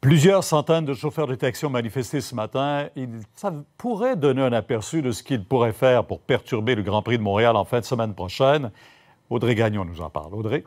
Plusieurs centaines de chauffeurs de taxi ont manifesté ce matin. Ça pourrait donner un aperçu de ce qu'ils pourraient faire pour perturber le Grand Prix de Montréal en fin de semaine prochaine. Audrey Gagnon nous en parle. Audrey?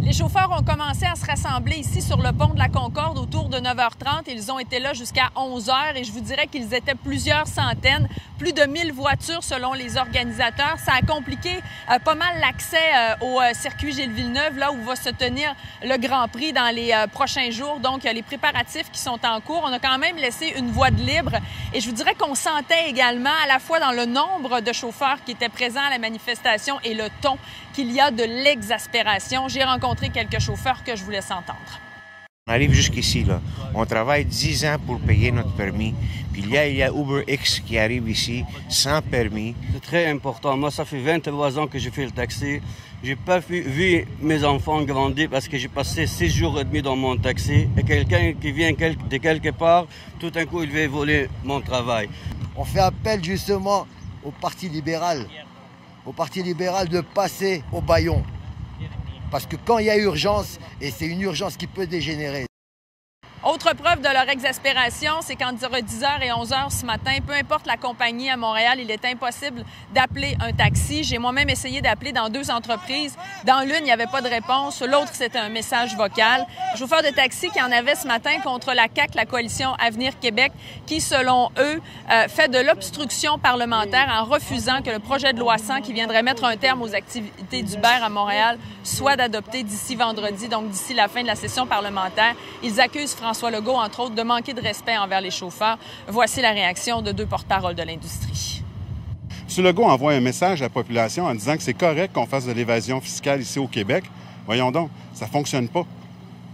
Les chauffeurs ont commencé à se rassembler ici sur le pont de la Concorde autour de 9h30. Ils ont été là jusqu'à 11h et je vous dirais qu'ils étaient plusieurs centaines, plus de 1000 voitures selon les organisateurs. Ça a compliqué pas mal l'accès au circuit Gilles-Villeneuve, là où va se tenir le Grand Prix dans les prochains jours. Donc, les préparatifs qui sont en cours. On a quand même laissé une voie de libre et je vous dirais qu'on sentait également à la fois dans le nombre de chauffeurs qui étaient présents à la manifestation et le ton qu'il y a de l'exaspération. J'ai rencontré quelques chauffeurs que je vous laisse entendre. On arrive jusqu'ici, là. On travaille 10 ans pour payer notre permis. Puis il y a UberX qui arrive ici sans permis. C'est très important. Moi, ça fait 23 ans que je fais le taxi. J'ai pas vu mes enfants grandir parce que j'ai passé 6 jours et demi dans mon taxi. Et quelqu'un qui vient de quelque part, tout d'un coup, il veut voler mon travail. On fait appel justement au Parti libéral. Au Parti libéral de passer au bâillon. Parce que quand il y a urgence, et c'est une urgence qui peut dégénérer. Autre preuve de leur exaspération, c'est qu'entre 10h et 11h ce matin, peu importe la compagnie à Montréal, il est impossible d'appeler un taxi. J'ai moi-même essayé d'appeler dans 2 entreprises. Dans l'une, il n'y avait pas de réponse. L'autre, c'était un message vocal. Chauffeurs de taxi qui en avaient ce matin contre la CAQ, la coalition Avenir Québec, qui, selon eux, fait de l'obstruction parlementaire en refusant que le projet de loi 100 qui viendrait mettre un terme aux activités d'Uber à Montréal soit adopté d'ici vendredi, donc d'ici la fin de la session parlementaire. Ils accusent François Legault, entre autres, de manquer de respect envers les chauffeurs. Voici la réaction de 2 porte-paroles de l'industrie. M. Legault envoie un message à la population en disant que c'est correct qu'on fasse de l'évasion fiscale ici au Québec. Voyons donc, ça ne fonctionne pas.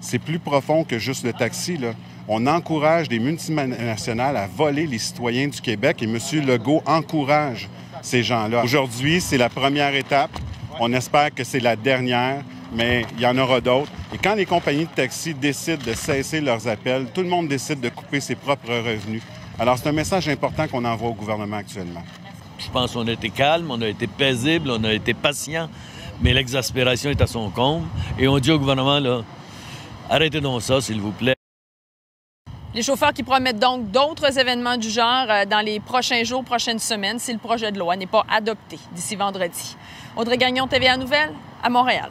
C'est plus profond que juste le taxi, là. On encourage des multinationales à voler les citoyens du Québec et M. Legault encourage ces gens-là. Aujourd'hui, c'est la première étape. On espère que c'est la dernière, mais il y en aura d'autres. Et quand les compagnies de taxi décident de cesser leurs appels, tout le monde décide de couper ses propres revenus. Alors, c'est un message important qu'on envoie au gouvernement actuellement. Je pense qu'on a été calme, on a été paisible, on a été patient, mais l'exaspération est à son comble. Et on dit au gouvernement, là, arrêtez donc ça, s'il vous plaît. Les chauffeurs qui promettent donc d'autres événements du genre dans les prochains jours, prochaines semaines, si le projet de loi n'est pas adopté d'ici vendredi. Audrey Gagnon, TVA Nouvelles, à Montréal.